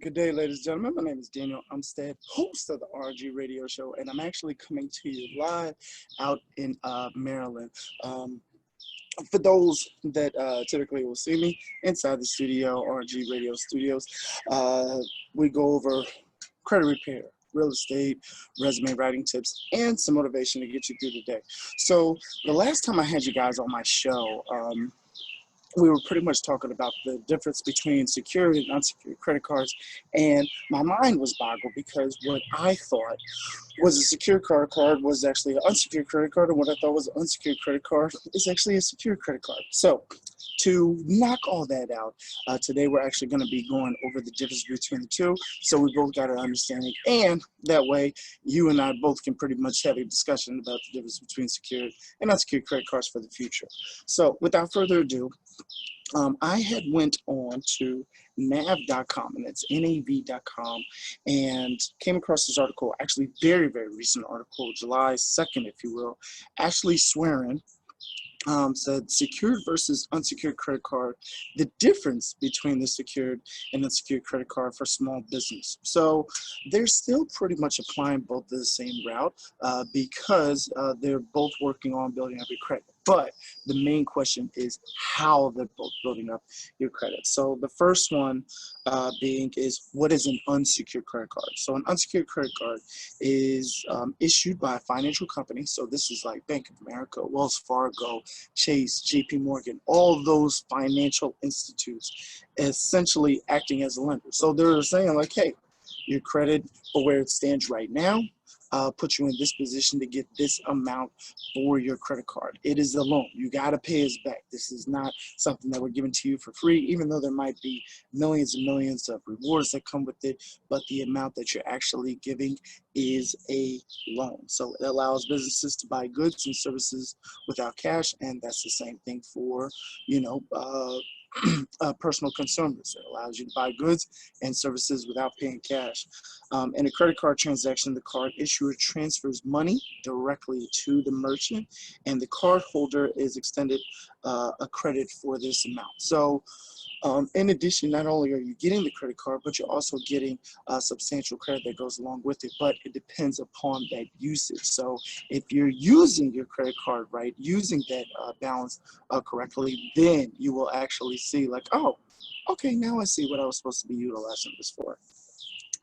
Good day, ladies and gentlemen. My name is Daniel Umstead, host of the RNG radio show, and I'm actually coming to you live out in Maryland. For those that typically will see me inside the studio, RNG radio studios, we go over credit repair, real estate, resume writing tips, and some motivation to get you through the day. So the last time I had you guys on my show, we were pretty much talking about the difference between secured and unsecured credit cards, and my mind was boggled because what I thought was a secured credit card was actually an unsecured credit card, and what I thought was an unsecured credit card is actually a secured credit card. So to knock all that out, today we're actually going to be going over the difference between the two, so we both got an understanding, and that way you and I both can pretty much have a discussion about the difference between secured and unsecured credit cards for the future. So without further ado, I had went on to nav.com, and it's nav.com, and came across this article, actually very, very recent article, July 2nd, if you will, actually swearing, said secured versus unsecured credit card, the difference between the secured and unsecured credit card for small business. So they're still pretty much applying both the same route because they're both working on building up your credit. But the main question is how they're both building up your credit. So the first one being is, what is an unsecured credit card? So an unsecured credit card is issued by a financial company. So this is like Bank of America, Wells Fargo, Chase, JP Morgan, all those financial institutes essentially acting as a lender. So they're saying like, hey, your credit for where it stands right now put you in this position to get this amount for your credit card. It is a loan. You got to pay us back. This is not something that we're giving to you for free, even though there might be millions and millions of rewards that come with it, but the amount that you're actually giving is a loan. So it allows businesses to buy goods and services without cash, and that's the same thing for, personal consumers. It allows you to buy goods and services without paying cash. In a credit card transaction, the card issuer transfers money directly to the merchant, and the card holder is extended a credit for this amount. So in addition, not only are you getting the credit card, but you're also getting substantial credit that goes along with it, but it depends upon that usage. So if you're using your credit card right, using that balance correctly, then you will actually see like, oh, okay, now I see what I was supposed to be utilizing this for.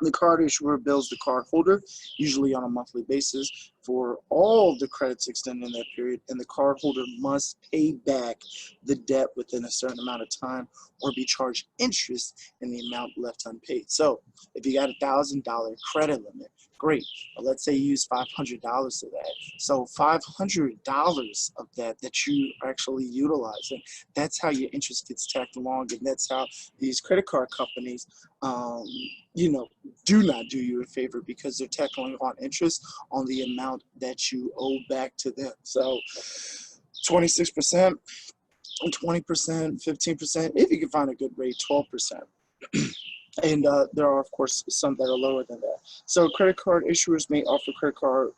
The card issuer bills the card holder, usually on a monthly basis, for all the credits extended in that period, and the card holder must pay back the debt within a certain amount of time or be charged interest in the amount left unpaid. So if you got $1,000 credit limit, great. But let's say you use $500 of that. So $500 of that you are actually utilizing, that's how your interest gets tacked along, and that's how these credit card companies do not do you a favor, because they're tackling on interest on the amount that you owe back to them. So 26%, 20%, 15%, if you can find a good rate, 12%. And there are, of course, some that are lower than that. So credit card issuers may offer credit card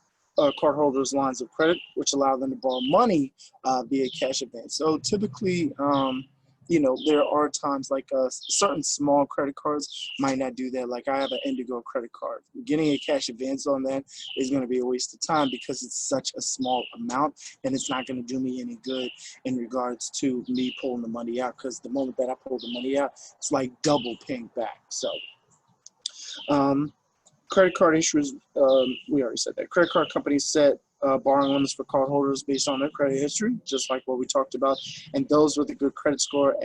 cardholders lines of credit, which allow them to borrow money via cash advance. So typically, there are times like certain small credit cards might not do that. Like I have an Indigo credit card. Getting a cash advance on that is going to be a waste of time because it's such a small amount, and it's not going to do me any good in regards to me pulling the money out, because the moment that I pull the money out, it's like double paying back. So credit card issuers, we already said that. Credit card companies set borrowing limits for cardholders based on their credit history, just like what we talked about. And those with a good credit score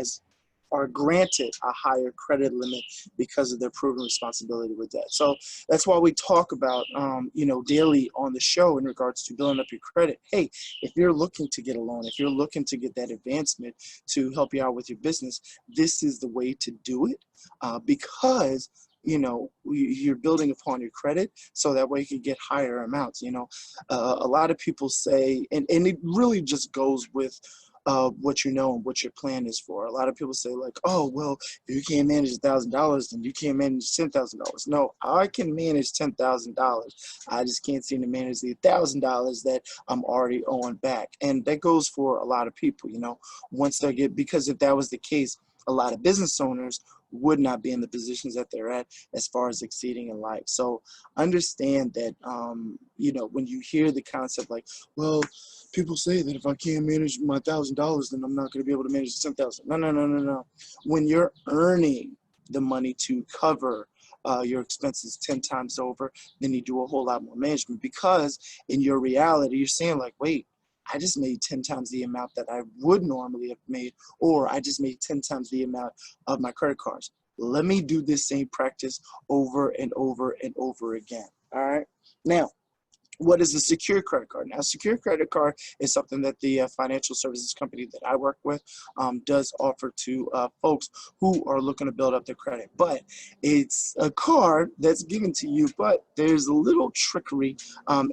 are granted a higher credit limit because of their proven responsibility with debt. So that's why we talk about, daily on the show in regards to building up your credit. Hey, if you're looking to get a loan, if you're looking to get that advancement to help you out with your business, this is the way to do it because you're building upon your credit, so that way you can get higher amounts. A lot of people say, and it really just goes with what you know and what your plan is for. A lot of people say like, oh, well, if you can't manage $1,000, then you can't manage $10,000. No, I can manage $10,000. I just can't seem to manage the $1,000 that I'm already owing back. And that goes for a lot of people, once they get, because if that was the case, a lot of business owners would not be in the positions that they're at as far as exceeding in life. So understand that, you know, when you hear the concept like, well, people say that if I can't manage my $1,000, then I'm not going to be able to manage 10,000. No, no, no, no, no. When you're earning the money to cover your expenses 10 times over, then you do a whole lot more management, because in your reality, you're saying like, wait, I just made 10 times the amount that I would normally have made, or I just made 10 times the amount of my credit cards. Let me do this same practice over and over and over again. All right. Now, what is a secured credit card? Now, a secured credit card is something that the financial services company that I work with does offer to folks who are looking to build up their credit. But it's a card that's given to you, but there's a little trickery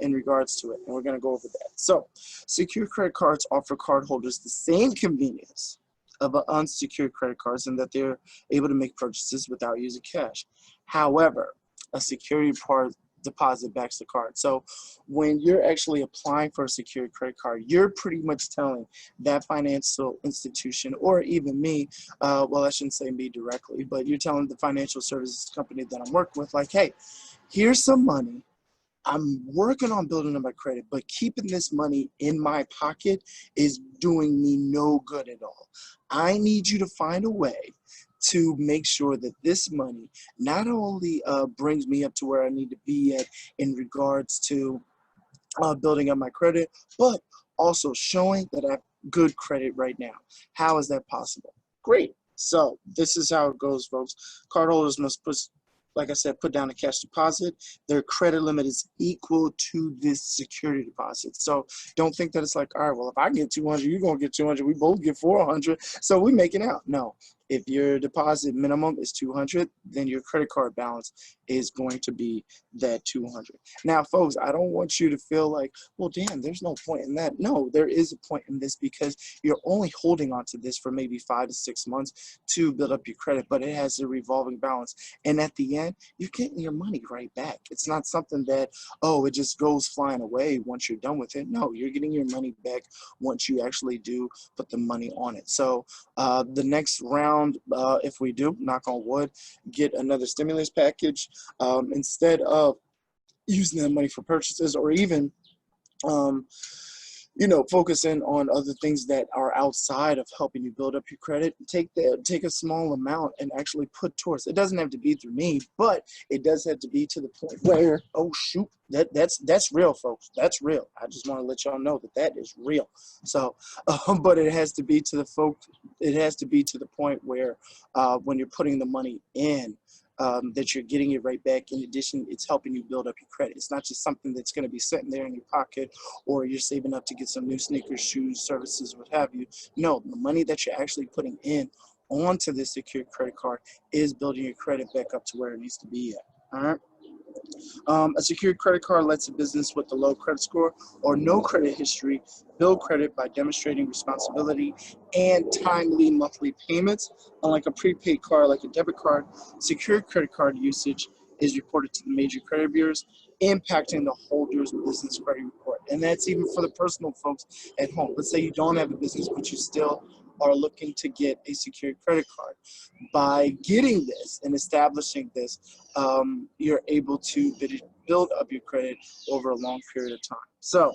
in regards to it, and we're going to go over that. So, secured credit cards offer cardholders the same convenience of unsecured credit cards in that they're able to make purchases without using cash. However, a security part deposit backs the card. So when you're actually applying for a secured credit card, you're pretty much telling that financial institution, or even me, well, I shouldn't say me directly, but you're telling the financial services company that I'm working with, like, hey, here's some money. I'm working on building up my credit, but keeping this money in my pocket is doing me no good at all. I need you to find a way to make sure that this money not only brings me up to where I need to be at in regards to building up my credit, but also showing that I have good credit right now. How is that possible? Great. So this is how it goes, folks. Cardholders must put, like I said, put down a cash deposit. Their credit limit is equal to this security deposit. So don't think that it's like, all right, well, if I get 200, you're going to get 200. We both get 400. So we make it out. No. If your deposit minimum is 200, then your credit card balance is going to be that 200. Now, folks, I don't want you to feel like, well, damn, there's no point in that. No, there is a point in this, because you're only holding on to this for maybe 5 to 6 months to build up your credit, but it has a revolving balance. And at the end, you're getting your money right back. It's not something that, oh, it just goes flying away once you're done with it. No, you're getting your money back once you actually do put the money on it. So the next round, if we do, knock on wood, get another stimulus package, instead of using that money for purchases, or even you know, focusing on other things that are outside of helping you build up your credit, take a small amount and actually put towards. It doesn't have to be through me, but it does have to be to the point where, oh shoot, that's real, folks. That's real. I just want to let y'all know that that is real. So, but it has to be to the folk. It has to be to the point where when you're putting the money in, that you're getting it right back. In addition, it's helping you build up your credit. It's not just something that's going to be sitting there in your pocket, or you're saving up to get some new sneakers, shoes, services, what have you. No, the money that you're actually putting in onto this secured credit card is building your credit back up to where it needs to be at. All right. A secured credit card lets a business with a low credit score or no credit history build credit by demonstrating responsibility and timely monthly payments. Unlike a prepaid card like a debit card, secured credit card usage is reported to the major credit bureaus, impacting the holder's business credit report. And that's even for the personal folks at home. Let's say you don't have a business, but you still are looking to get a secured credit card. By getting this and establishing this, you're able to build up your credit over a long period of time. So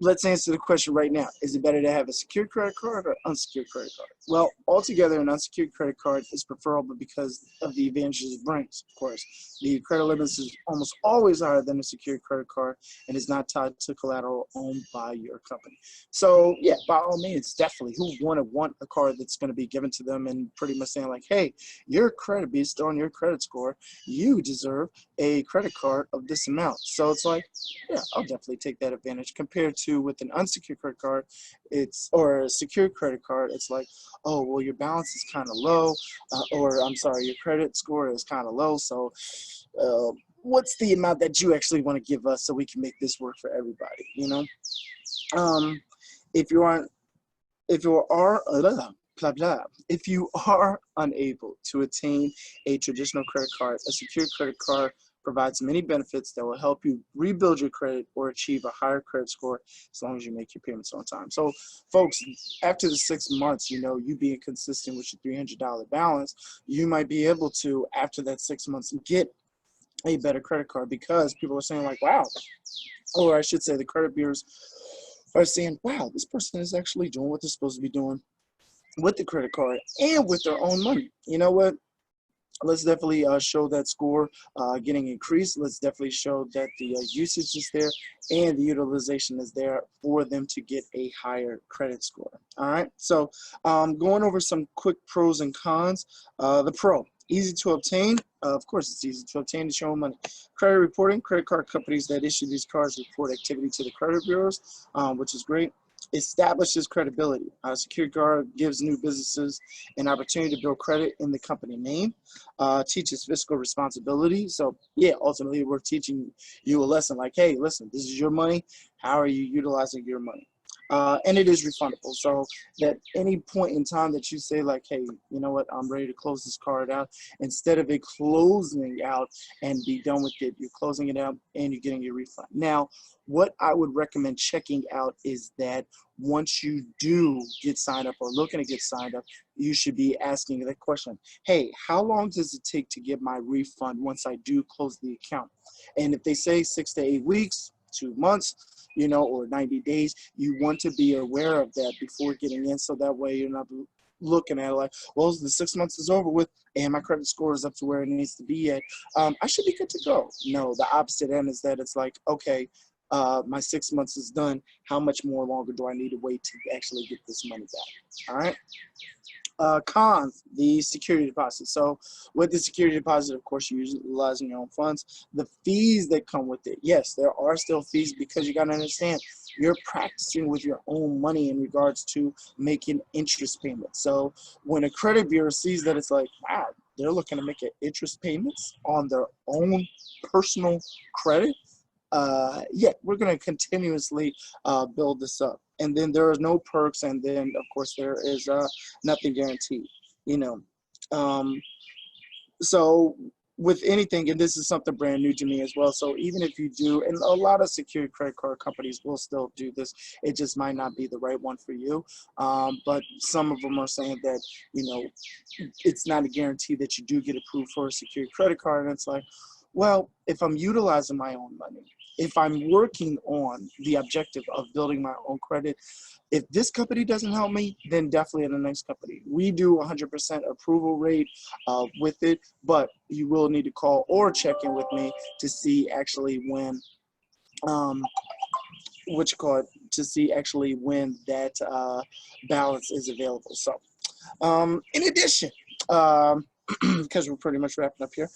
let's answer the question right now. Is it better to have a secured credit card or unsecured credit card? Well, altogether, an unsecured credit card is preferable because of the advantages it brings, of course. The credit limits is almost always higher than a secured credit card and is not tied to collateral owned by your company. So, yeah, by all means, definitely, who wouldn't want a card that's going to be given to them and pretty much saying like, hey, your credit, based on your credit score, you deserve a credit card of this amount. So it's like, yeah, I'll definitely take that advantage compared to with an unsecured credit card, or a secured credit card, it's like, oh, well, your balance is kind of low, or I'm sorry, your credit score is kind of low. So what's the amount that you actually want to give us so we can make this work for everybody, you know? If you are if you are unable to attain a traditional credit card, a secured credit card provides many benefits that will help you rebuild your credit or achieve a higher credit score as long as you make your payments on time. So, folks, after the 6 months, you know, you being consistent with your $300 balance, you might be able to, after that 6 months, get a better credit card because people are saying like, wow, or I should say the credit bureaus are saying, wow, this person is actually doing what they're supposed to be doing with the credit card and with their own money. You know what? Let's definitely show that score getting increased. Let's definitely show that the usage is there and the utilization is there for them to get a higher credit score. All right, so going over some quick pros and cons. The pro, easy to obtain. Of course, it's easy to obtain to show money. Credit reporting, credit card companies that issue these cards report activity to the credit bureaus, which is great. Establishes credibility. Secured card gives new businesses an opportunity to build credit in the company name. Teaches fiscal responsibility. So yeah, ultimately we're teaching you a lesson like, hey, listen, this is your money. How are you utilizing your money? And it is refundable. So that any point in time that you say like, hey, you know what, I'm ready to close this card out, instead of it closing out and be done with it, you're closing it out and you're getting your refund. Now, what I would recommend checking out is that once you do get signed up or looking to get signed up, you should be asking the question, hey, how long does it take to get my refund once I do close the account? And if they say 6 to 8 weeks, 2 months, you know, or 90 days, you want to be aware of that before getting in, so that way you're not looking at it like, well, the 6 months is over with and my credit score is up to where it needs to be at. I should be good to go. No, the opposite end is that it's like, okay, my 6 months is done. How much more longer do I need to wait to actually get this money back? All right. Cons, the security deposit. So with the security deposit, of course, you're utilizing your own funds. The fees that come with it, yes, there are still fees because you got to understand, you're practicing with your own money in regards to making interest payments. So when a credit bureau sees that, it's like, wow, they're looking to make interest payments on their own personal credit. Yeah, we're going to continuously build this up. And then there are no perks, and then of course there is nothing guaranteed, you know. So with anything, and this is something brand new to me as well, so even if you do, and a lot of secured credit card companies will still do this, it just might not be the right one for you. But some of them are saying that, you know, it's not a guarantee that you do get approved for a secured credit card. And it's like, well, if I'm utilizing my own money, if I'm working on the objective of building my own credit, if this company doesn't help me, then definitely in the next company. We do 100% approval rate with it, but you will need to call or check in with me to see actually when, to see actually when that balance is available. So in addition, because we're pretty much wrapping up here.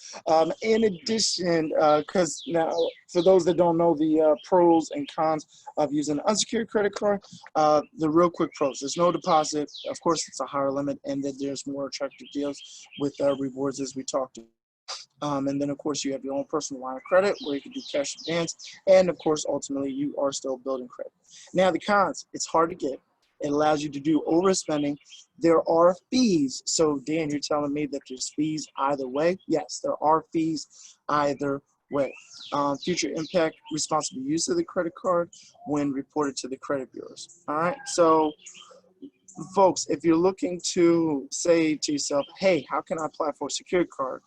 In addition, because now for those that don't know the pros and cons of using an unsecured credit card, the real quick pros: there's no deposit. Of course, it's a higher limit, and then there's more attractive deals with rewards, as we talked about. And then, of course, you have your own personal line of credit where you can do cash advance, and of course, ultimately, you are still building credit. Now, the cons: it's hard to get. It allows you to do overspending. There are fees. So, Dan, you're telling me that there's fees either way? Yes, there are fees either way. Future impact: responsible use of the credit card when reported to the credit bureaus. All right. So, folks, if you're looking to say to yourself, hey, how can I apply for a secured credit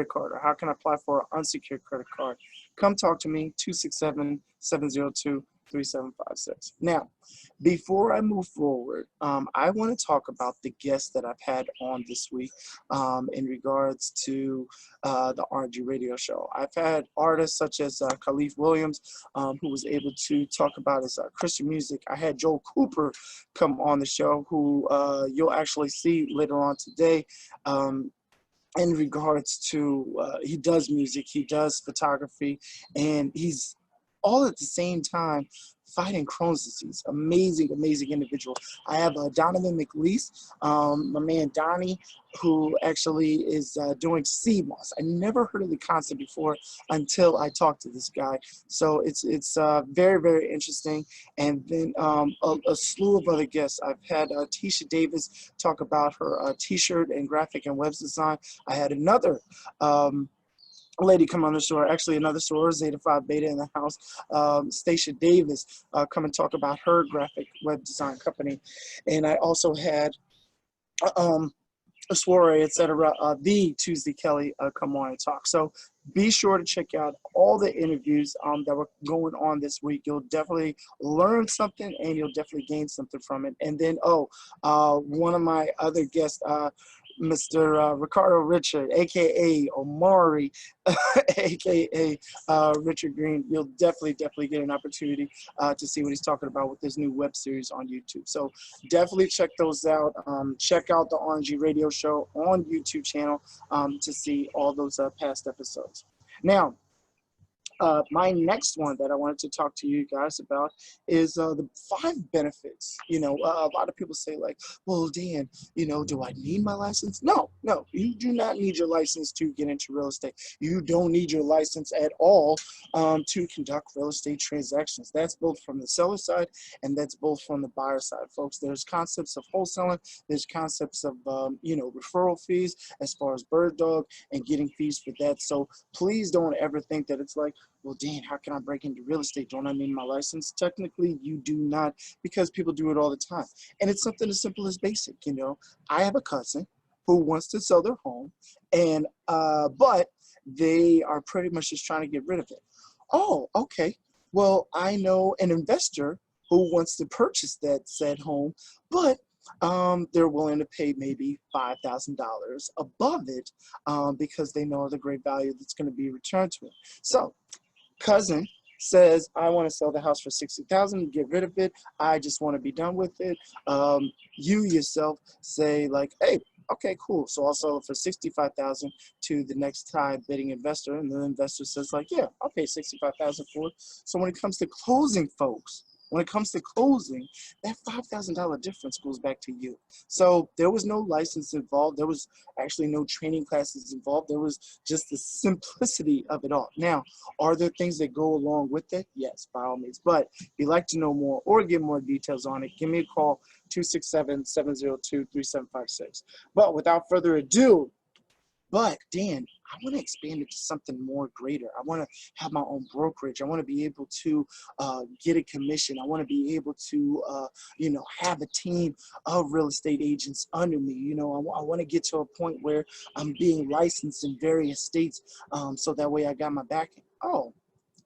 card, or how can I apply for an unsecured credit card? Come talk to me, 267-702-3756. Now, before I move forward, I want to talk about the guests that I've had on this week in regards to the RNG radio show. I've had artists such as Khalif Williams, who was able to talk about his Christian music. I had Joel Cooper come on the show, who you'll actually see later on today. In regards to, he does music, he does photography, and he's all at the same time fighting Crohn's disease. Amazing, amazing individual. I have Donovan McLeese, my man Donnie, who actually is doing sea moss. I never heard of the concept before until I talked to this guy. So it's very, very interesting. And then a slew of other guests. I've had Tisha Davis talk about her t-shirt and graphic and web design. I had another a lady come on the shore, actually another soror, Zeta Phi Beta in the house, Stacia Davis, come and talk about her graphic web design company. And I also had a soiree, etc. The Tuesday Kelly come on and talk. So be sure to check out all the interviews that were going on this week. You'll definitely learn something and you'll definitely gain something from it. And then, one of my other guests, Mr. Ricardo Richard, aka Omari, aka Richard Green. You'll definitely get an opportunity to see what he's talking about with his new web series on YouTube. So definitely check those out. Check out the RNG Radio Show on YouTube channel to see all those past episodes. Now, my next one that I wanted to talk to you guys about is the 5 benefits. You know, a lot of people say like, well, Dan, you know, do I need my license? No, you do not need your license to get into real estate. You don't need your license at all to conduct real estate transactions. That's both from the seller side and that's both from the buyer side, folks. There's concepts of wholesaling. There's concepts of, you know, referral fees as far as bird dog and getting fees for that. So please don't ever think that it's like, well, Dan, how can I break into real estate? Don't I need my license? Technically, you do not, because people do it all the time. And it's something as simple as basic, you know. I have a cousin who wants to sell their home, and but they are pretty much just trying to get rid of it. Oh, okay. Well, I know an investor who wants to purchase that said home, but they're willing to pay maybe $5,000 above it because they know the great value that's going to be returned to them. So cousin says, I want to sell the house for $60,000, get rid of it. I just want to be done with it. You yourself say like, hey, okay, cool. So I'll sell it for $65,000 to the next high bidding investor. And the investor says like, yeah, I'll pay $65,000 for it. So when it comes to closing, folks, when it comes to closing, that $5,000 difference goes back to you. So there was no license involved. There was actually no training classes involved. There was just the simplicity of it all. Now, are there things that go along with it? Yes, by all means. But if you'd like to know more or get more details on it, give me a call, 267-702-3756. But without further ado, but Dan, I want to expand it to something more greater. I want to have my own brokerage. I want to be able to get a commission. I want to be able to, you know, have a team of real estate agents under me. You know, I want to get to a point where I'm being licensed in various states, so that way I got my backing. Oh,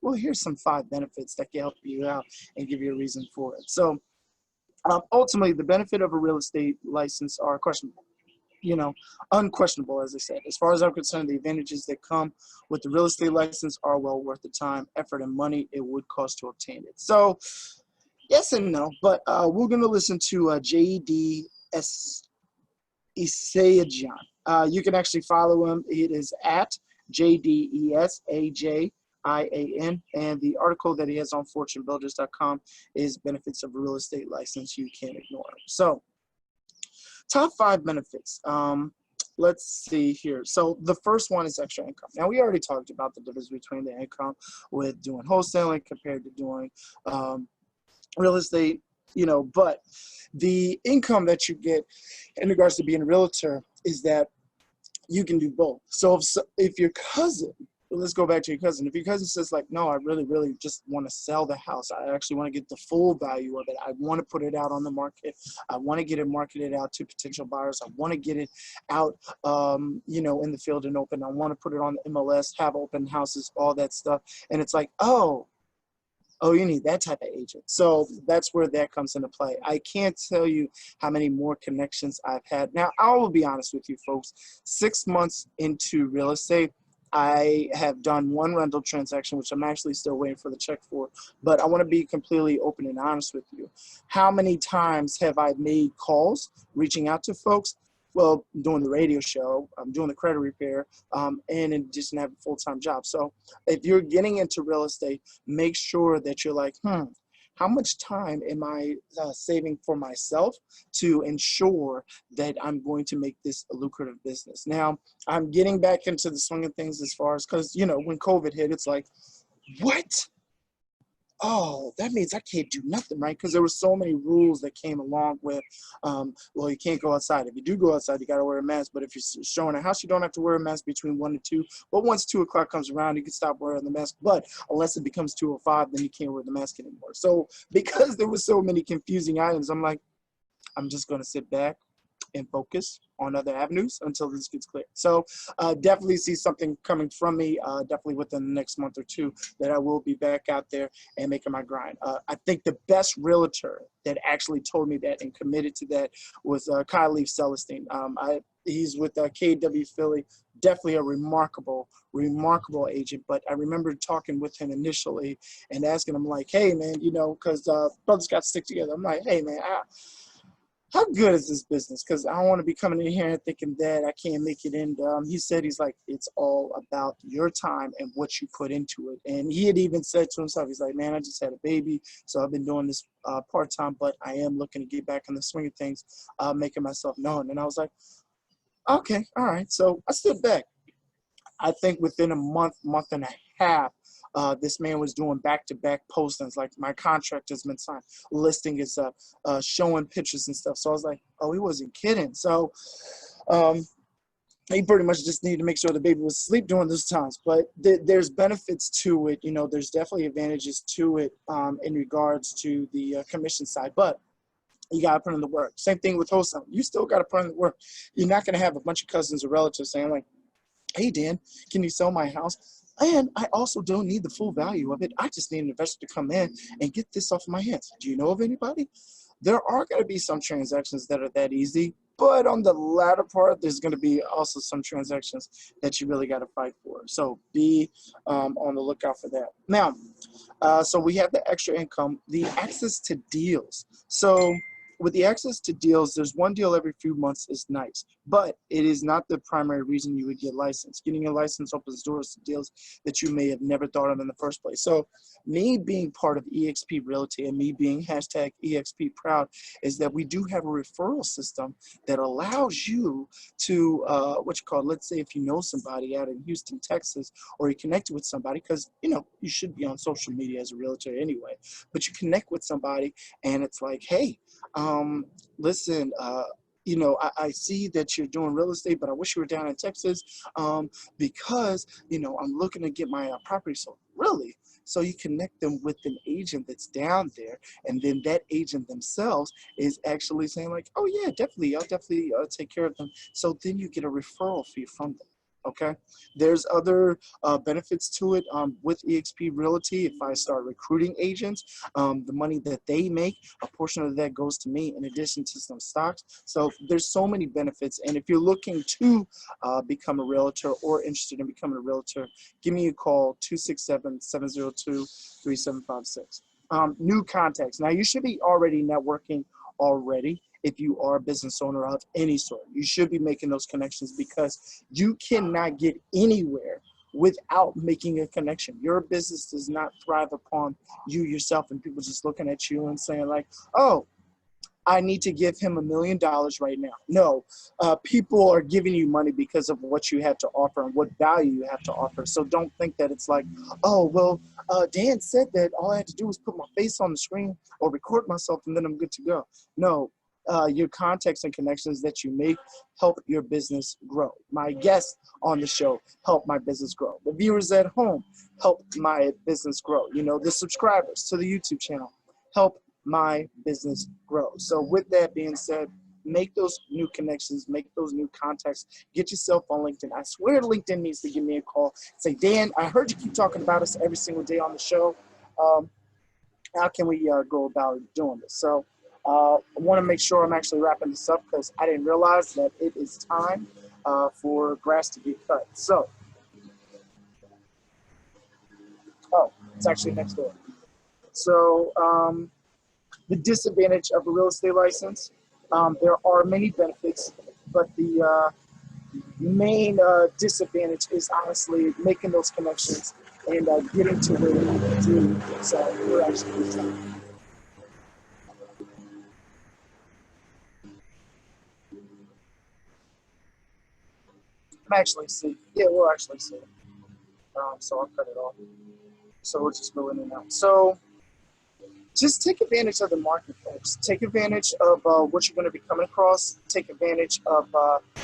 well, here's some 5 benefits that can help you out and give you a reason for it. So ultimately, the benefit of a real estate license are questionable. You know, unquestionable, as I said. As far as I'm concerned, the advantages that come with the real estate license are well worth the time, effort, and money it would cost to obtain it. So, yes and no, but we're going to listen to J.D. Isayajan. You can actually follow him. It is at JDESAJIAN, and the article that he has on fortunebuilders.com is benefits of a real estate license. You can't ignore them. So, top 5 benefits. Let's see here. So the first one is extra income. Now, we already talked about the difference between the income with doing wholesaling compared to doing real estate, you know, but the income that you get in regards to being a realtor is that you can do both. So if your cousin, let's go back to your cousin. If your cousin says like, no, I really just want to sell the house. I actually want to get the full value of it. I want to put it out on the market. I want to get it marketed out to potential buyers. I want to get it out, you know, in the field and open. I want to put it on the MLS, have open houses, all that stuff. And it's like, oh, you need that type of agent. So that's where that comes into play. I can't tell you how many more connections I've had. Now, I will be honest with you folks, 6 months into real estate, I have done 1 rental transaction, which I'm actually still waiting for the check for, but I want to be completely open and honest with you. How many times have I made calls reaching out to folks? Well, doing the radio show, I'm doing the credit repair, and in addition, I have a full-time job. So if you're getting into real estate, make sure that you're like, how much time am I saving for myself to ensure that I'm going to make this a lucrative business? Now, I'm getting back into the swing of things as far as, because, you know, when COVID hit, it's like, what? oh, that means I can't do nothing, right? Because there were so many rules that came along with, well, you can't go outside. If you do go outside, you got to wear a mask. But if you're showing a house, you don't have to wear a mask between 1 and 2. But once 2 o'clock comes around, you can stop wearing the mask. But unless it becomes 2:05, then you can't wear the mask anymore. So because there were so many confusing items, I'm like, I'm just going to sit back and focus on other avenues until this gets clear. So definitely see something coming from me, definitely within the next month or two, that I will be back out there and making my grind. I think the best realtor that actually told me that and committed to that was Kyle Celestine. He's with KW Philly, definitely a remarkable agent. But I remember talking with him initially and asking him like, hey man, you know, because brothers got to stick together. I'm like, hey man, how good is this business? Because I don't want to be coming in here and thinking that I can't make it in. He said, he's like, it's all about your time and what you put into it. And he had even said to himself, he's like, man, I just had a baby, so I've been doing this part-time, but I am looking to get back in the swing of things, making myself known. And I was like, okay, all right. So I stood back. I think within a month and a half, this man was doing back-to-back postings. Like, my contract has been signed, listing is up, showing pictures and stuff. So I was like, oh, he wasn't kidding. So he pretty much just needed to make sure the baby was asleep during those times. But there's benefits to it. You know, there's definitely advantages to it in regards to the commission side. But you got to put in the work. Same thing with wholesaling. You still got to put in the work. You're not going to have a bunch of cousins or relatives saying like, hey, Dan, can you sell my house? And I also don't need the full value of it. I just need an investor to come in and get this off my hands. Do you know of anybody? There are going to be some transactions that are that easy, but on the latter part, there's going to be also some transactions that you really got to fight for. So be on the lookout for that. Now, so we have the extra income, the access to deals. So with the access to deals, there's one deal every few months is nice, but it is not the primary reason you would get licensed. Getting a license opens doors to deals that you may have never thought of in the first place. So me being part of EXP Realty and me being hashtag EXP proud is that we do have a referral system that allows you to, let's say if you know somebody out in Houston, Texas, or you connected with somebody, because, you know, you should be on social media as a realtor anyway, but you connect with somebody and it's like, hey, listen, you know, I see that you're doing real estate, but I wish you were down in Texas because, you know, I'm looking to get my property sold. Really? So you connect them with an agent that's down there, and then that agent themselves is actually saying like, oh yeah, definitely, I'll definitely take care of them. So then you get a referral fee from them. Okay, there's other benefits to it with EXP Realty. If I start recruiting agents, the money that they make, a portion of that goes to me in addition to some stocks. So there's so many benefits. And if you're looking to become a realtor or interested in becoming a realtor, give me a call, 267-702-3756. New contacts. Now, you should be already networking already. If you are a business owner of any sort, you should be making those connections because you cannot get anywhere without making a connection. Your business does not thrive upon you yourself and people just looking at you and saying like, oh, I need to give him $1 million right now. No, people are giving you money because of what you have to offer and what value you have to offer. So don't think that it's like, oh, well, Dan said that all I had to do was put my face on the screen or record myself and then I'm good to go. No, your contacts and connections that you make help your business grow. My guests on the show help my business grow. The viewers at home help my business grow. You know, the subscribers to the YouTube channel help my business grow. So with that being said, make those new connections, make those new contacts, get yourself on LinkedIn. I swear LinkedIn needs to give me a call. Say, Dan, I heard you keep talking about us every single day on the show. How can we go about doing this? So I want to make sure I'm actually wrapping this up because I didn't realize that it is time for grass to be cut. So, oh, it's actually next door. So, the disadvantage of a real estate license, there are many benefits, but the main disadvantage is honestly making those connections and getting to where you need to do. So we're actually trying. I'm actually see. Yeah, we'll actually see. So I'll cut it off. So we'll just go in and out. So just take advantage of the market, folks. Take advantage of what you're going to be coming across. Take advantage of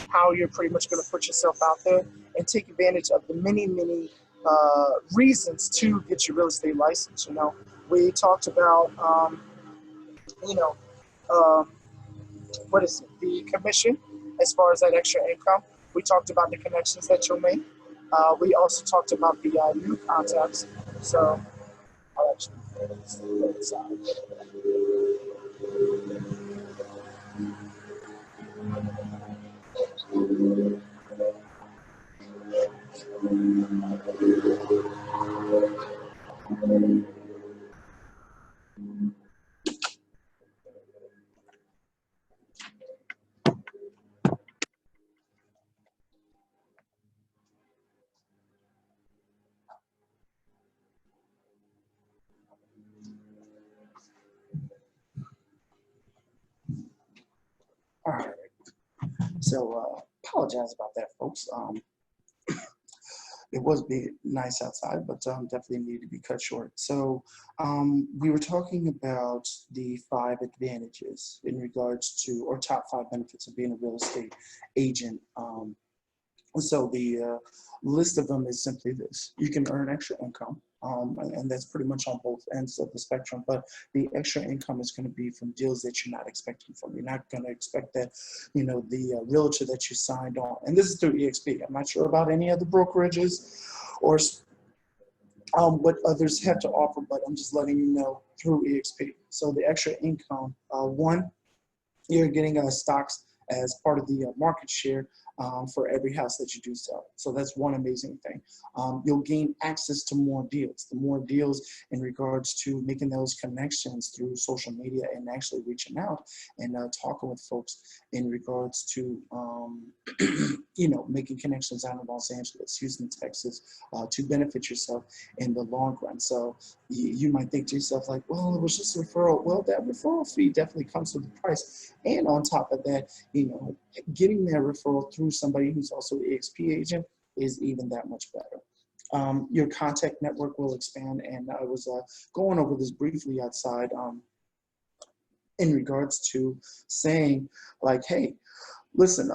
how you're pretty much going to put yourself out there, and take advantage of the many reasons to get your real estate license. You know, we talked about, you know, um, what is it? The commission, as far as that extra income. We talked about the connections that you'll make. We also talked about the new contacts. So I'll actually put it aside. All right. So apologize about that, folks. It was nice outside, but definitely needed to be cut short. So we were talking about the 5 advantages in regards to, or top 5 benefits of being a real estate agent. So the list of them is simply this: you can earn extra income, and that's pretty much on both ends of the spectrum. But the extra income is going to be from deals that you're not expecting from. You're not going to expect that, you know, the realtor that you signed on, and this is through EXP. I'm not sure about any other brokerages or what others have to offer, but I'm just letting you know through EXP. So the extra income, one, you're getting stocks as part of the market share for every house that you do sell. So that's one amazing thing. You'll gain access to more deals. The more deals in regards to making those connections through social media and actually reaching out and talking with folks in regards to, you know, making connections out in Los Angeles, Houston, Texas, to benefit yourself in the long run. So you might think to yourself like, well, it was just a referral. Well, that referral fee definitely comes with the price. And on top of that, you know, getting that referral through somebody who's also an EXP agent is even that much better. Your contact network will expand, and I was going over this briefly outside in regards to saying like, hey, listen,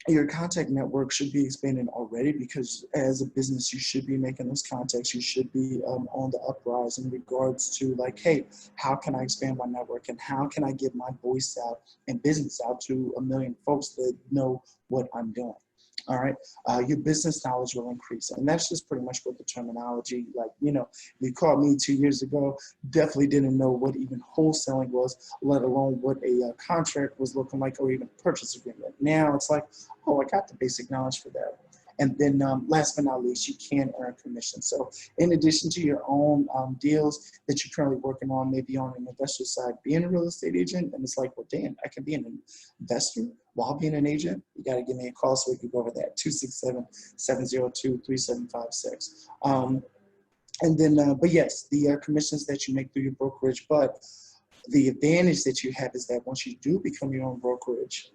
your contact network should be expanding already, because as a business, you should be making those contacts. You should be on the uprise in regards to like, hey, how can I expand my network, and how can I get my voice out and business out to a million folks that know what I'm doing? All right, your business knowledge will increase, and that's just pretty much what the terminology, like, you know, you called me 2 years ago, definitely didn't know what even wholesaling was, let alone what a contract was looking like, or even purchase agreement. Now it's like, oh, I got the basic knowledge for that. And then last but not least, you can earn commission. So in addition to your own deals that you're currently working on, maybe on an investor side, being a real estate agent, and it's like, well, damn, I can be an investor while being an agent. You got to give me a call so we can go over that, 267-702-3756. And then, but yes, the commissions that you make through your brokerage, but the advantage that you have is that once you do become your own brokerage,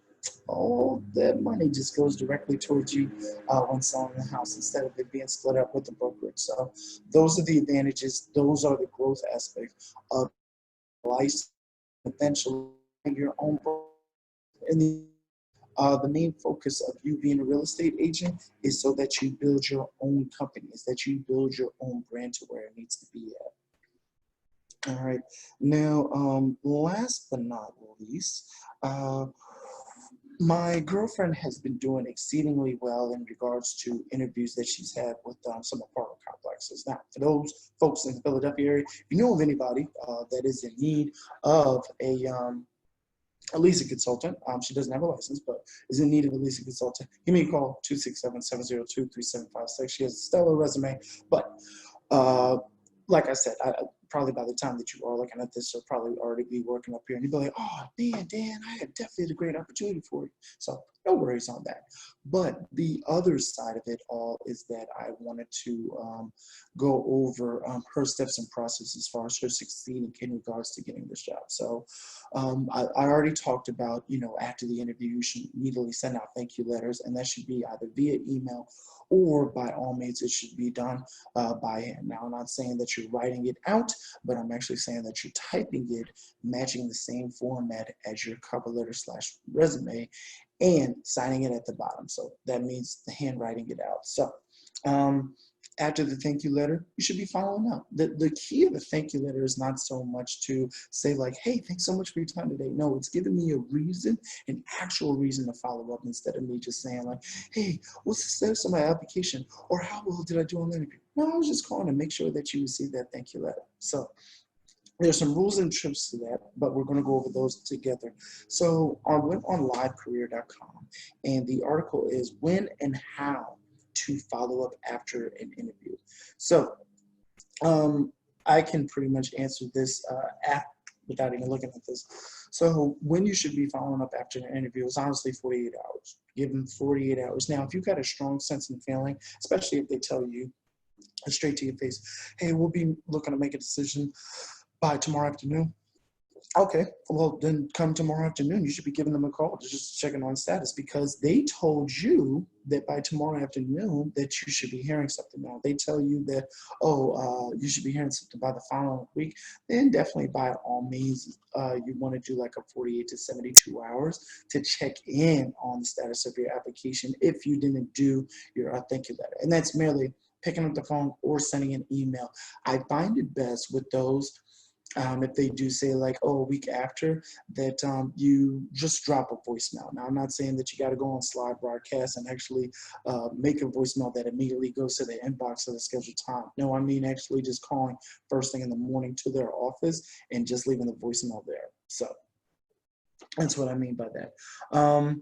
all that money just goes directly towards you when selling the house, instead of it being split up with the brokerage. So those are the advantages. Those are the growth aspects of license. Eventually, your own brokerage. And the main focus of you being a real estate agent is so that you build your own company, is that you build your own brand to where it needs to be at. All right. Now, last but not least, my girlfriend has been doing exceedingly well in regards to interviews that she's had with some apartment complexes. Now, for those folks in the Philadelphia area, if you know of anybody that is in need of a leasing consultant, she doesn't have a license, but is in need of a leasing consultant, give me a call, 267-702-3756. She has a stellar resume, but like I said, probably by the time that you are looking at this, you'll probably already be working up here, and you'll be like, oh, man, Dan, I have definitely a great opportunity for you. So no worries on that. But the other side of it all is that I wanted to go over her steps and process as far as her succeeding in regards to getting this job. So I already talked about, you know, after the interview, you should immediately send out thank you letters, and that should be either via email or by all means, it should be done by hand. Now, I'm not saying that you're writing it out but I'm actually saying that you're typing it matching the same format as your cover letter / resume and signing it at the bottom. So that means the handwriting it out. So after the thank you letter, you should be following up. The key of the thank you letter is not so much to say like, hey, thanks so much for your time today. No, it's giving me a reason, an actual reason to follow up instead of me just saying like, hey, what's the status of my application? Or how well did I do on the interview? No, I was just calling to make sure that you receive that thank you letter. So there's some rules and trips to that, but we're going to go over those together. So I went on livecareer.com, and the article is when and how to follow up after an interview. So I can pretty much answer this without even looking at this. So when you should be following up after an interview is honestly 48 hours. Give them 48 hours. Now, if you've got a strong sense and feeling, especially if they tell you straight to your face, hey, we'll be looking to make a decision by tomorrow afternoon. Okay, well then come tomorrow afternoon. You should be giving them a call, just checking on status, because they told you that by tomorrow afternoon that you should be hearing something. Now they tell you that, you should be hearing something by the following week. Then definitely by all means, you want to do like a 48 to 72 hours to check in on the status of your application if you didn't do your thank you letter. And that's merely picking up the phone or sending an email. I find it best with those if they do say like, oh, a week after, that you just drop a voicemail. Now, I'm not saying that you got to go on Slide Broadcast and actually make a voicemail that immediately goes to the inbox of the scheduled time. No, I mean actually just calling first thing in the morning to their office and just leaving the voicemail there. So that's what I mean by that.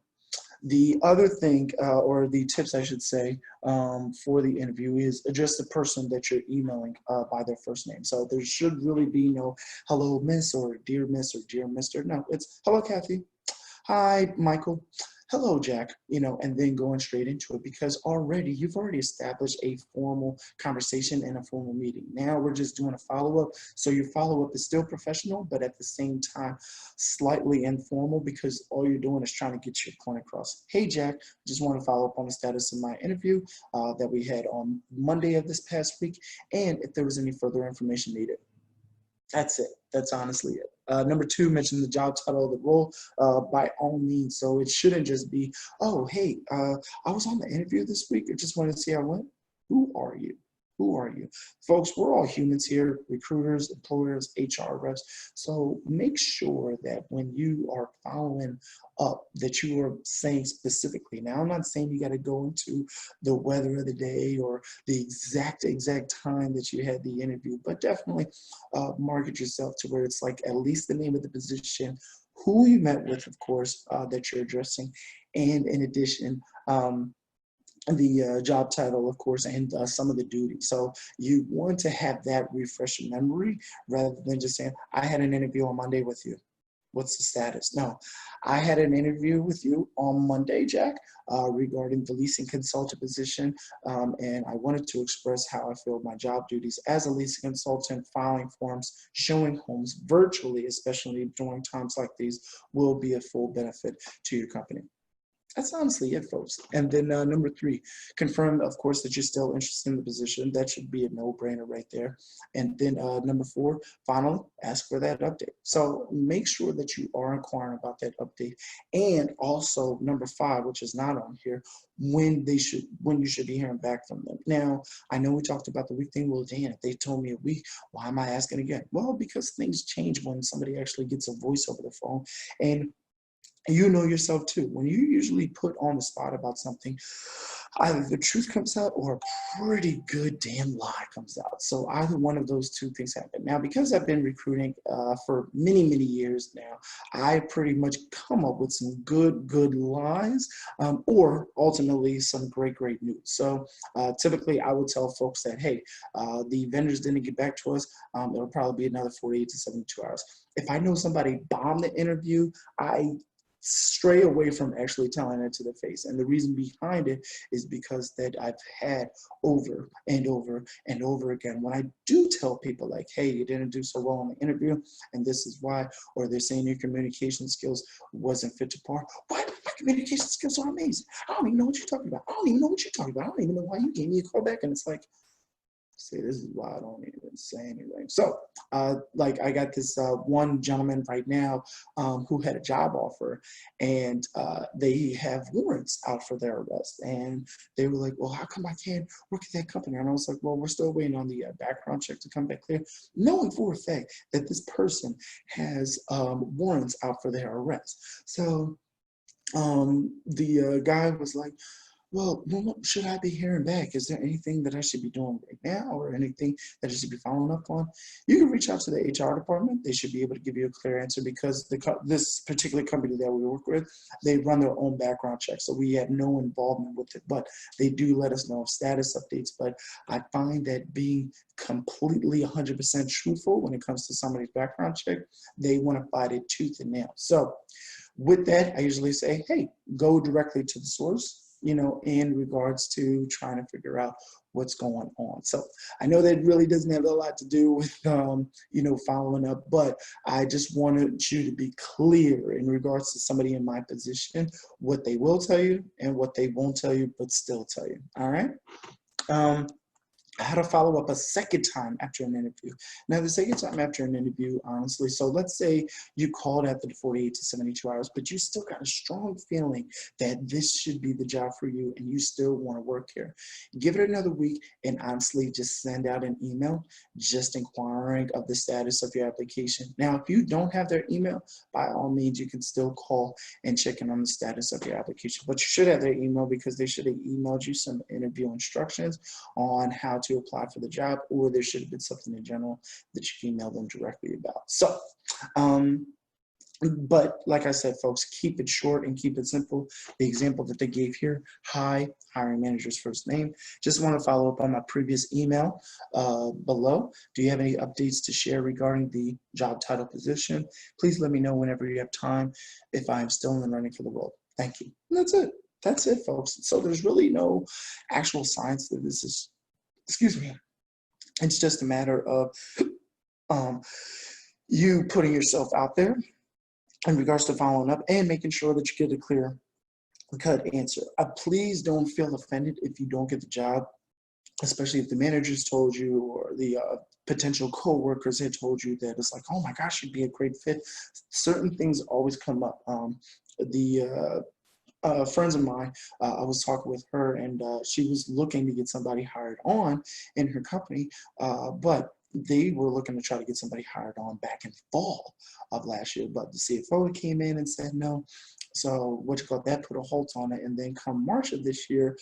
The other thing, or the tips I should say, for the interview is address the person that you're emailing by their first name. So there should really be no hello miss or dear miss or dear mister. No, it's hello Kathy, hi Michael, hello Jack, and then going straight into it, because you've already established a formal conversation and a formal meeting. Now we're just doing a follow-up. So your follow-up is still professional, but at the same time slightly informal, because all you're doing is trying to get your point across. Hey Jack, just want to follow up on the status of my interview that we had on Monday of this past week, and if there was any further information needed. That's it. That's honestly it. Number two, mention the job title of the role by all means. So it shouldn't just be, oh, hey, I was on the interview this week. I just wanted to see how it went. Who are you? Who are you? Folks, we're all humans here, recruiters, employers, HR reps. So make sure that when you are following up that you are saying specifically. Now, I'm not saying you got to go into the weather of the day or the exact time that you had the interview, but definitely market yourself to where it's like at least the name of the position, who you met with, of course, that you're addressing, and in addition, the job title, of course, and some of the duties. So you want to have that refresh in memory rather than just saying, I had an interview on Monday with you. What's the status? No, I had an interview with you on Monday, Jack, regarding the leasing consultant position, and I wanted to express how I feel my job duties as a leasing consultant, filing forms, showing homes virtually, especially during times like these, will be a full benefit to your company. That's honestly it, folks. And then number three, confirm, of course, that you're still interested in the position. That should be a no-brainer right there. And then number four, finally, ask for that update. So make sure that you are inquiring about that update. And also number five, which is not on here, when you should be hearing back from them. Now, I know we talked about the week thing. Well, Dan, if they told me a week, why am I asking again? Well, because things change when somebody actually gets a voice over the phone. And you know yourself too. When you usually put on the spot about something, either the truth comes out or a pretty good damn lie comes out. So either one of those two things happen. Now, because I've been recruiting for many, many years now, I pretty much come up with some good lies or ultimately some great news. So typically I would tell folks that, hey, the vendors didn't get back to us. It'll probably be another 48 to 72 hours. If I know somebody bombed the interview, I stray away from actually telling it to the face. And the reason behind it is because that I've had over and over again. When I do tell people like, hey, you didn't do so well in the interview and this is why, or they're saying your communication skills wasn't fit to par. What? My communication skills are amazing. I don't even know what you're talking about. I don't even know what you're talking about. I don't even know why you gave me a call back. And it's like, See, this is why I don't even say anything. So, like, I got this one gentleman right now who had a job offer, and they have warrants out for their arrest. And they were like, well, how come I can't work at that company? And I was like, well, we're still waiting on the background check to come back clear, knowing for a fact that this person has warrants out for their arrest. So the guy was like, well, what should I be hearing back? Is there anything that I should be doing right now or anything that I should be following up on? You can reach out to the HR department. They should be able to give you a clear answer because this particular company that we work with, they run their own background check. So we have no involvement with it, but they do let us know of status updates. But I find that being completely 100% truthful when it comes to somebody's background check, they want to fight it tooth and nail. So with that, I usually say, hey, go directly to the source, in regards to trying to figure out what's going on. So I know that really doesn't have a lot to do with, following up, but I just wanted you to be clear in regards to somebody in my position, what they will tell you and what they won't tell you, but still tell you. All right. How to follow up a second time after an interview. Now, the second time after an interview, honestly, so let's say you called after the 48 to 72 hours, but you still got a strong feeling that this should be the job for you and you still want to work here. Give it another week and honestly just send out an email just inquiring of the status of your application. Now, if you don't have their email, by all means, you can still call and check in on the status of your application. But you should have their email because they should have emailed you some interview instructions on how to apply for the job, or there should have been something in general that you can email them directly about. So, but like I said, folks, keep it short and keep it simple. The example that they gave here, hi, hiring manager's first name. Just want to follow up on my previous email below. Do you have any updates to share regarding the job title position? Please let me know whenever you have time if I'm still in the running for the role. Thank you. And that's it. That's it, folks. So there's really no actual science that this is. Excuse me. It's just a matter of you putting yourself out there in regards to following up and making sure that you get a clear cut answer. Please don't feel offended if you don't get the job, especially if the managers told you or the potential co-workers had told you that it's like, oh my gosh, you'd be a great fit. Certain things always come up. Friends of mine, I was talking with her and she was looking to get somebody hired on in her company, but they were looking to try to get somebody hired on back in fall of last year, but the CFO came in and said no. So that put a halt on it. And then come March of this year,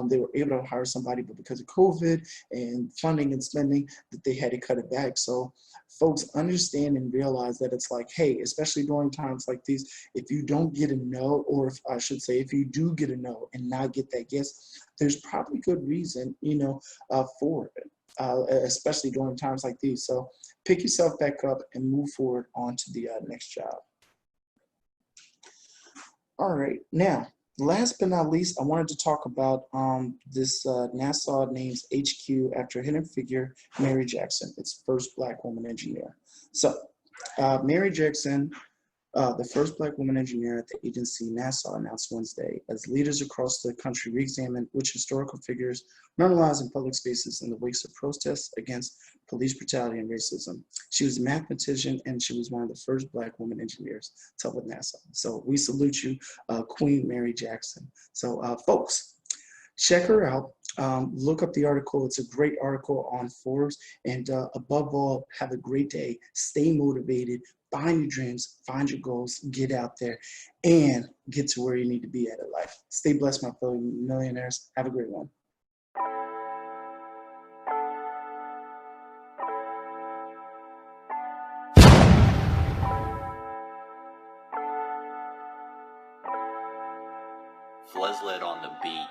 they were able to hire somebody, but because of COVID and funding and spending, that they had to cut it back. So folks, understand and realize that it's like, hey, especially during times like these, if you don't get a no, or if I should say, if you do get a no and not get that yes, there's probably good reason, for it. Especially during times like these. So pick yourself back up and move forward on to the next job. All right, now, last but not least, I wanted to talk about this NASA names HQ after hidden figure, Mary Jackson, its first Black woman engineer. So Mary Jackson, the first Black woman engineer at the agency, NASA, announced Wednesday as leaders across the country re-examined which historical figures memorialized in public spaces in the wake of protests against police brutality and racism. She was a mathematician and she was one of the first Black women engineers to help with NASA. So we salute you, Queen Mary Jackson. So folks, check her out. Look up the article. It's a great article on Forbes. And above all, have a great day. Stay motivated. Find your dreams. Find your goals. Get out there and get to where you need to be at in life. Stay blessed, my fellow millionaires. Have a great one. Fleslet on the beat.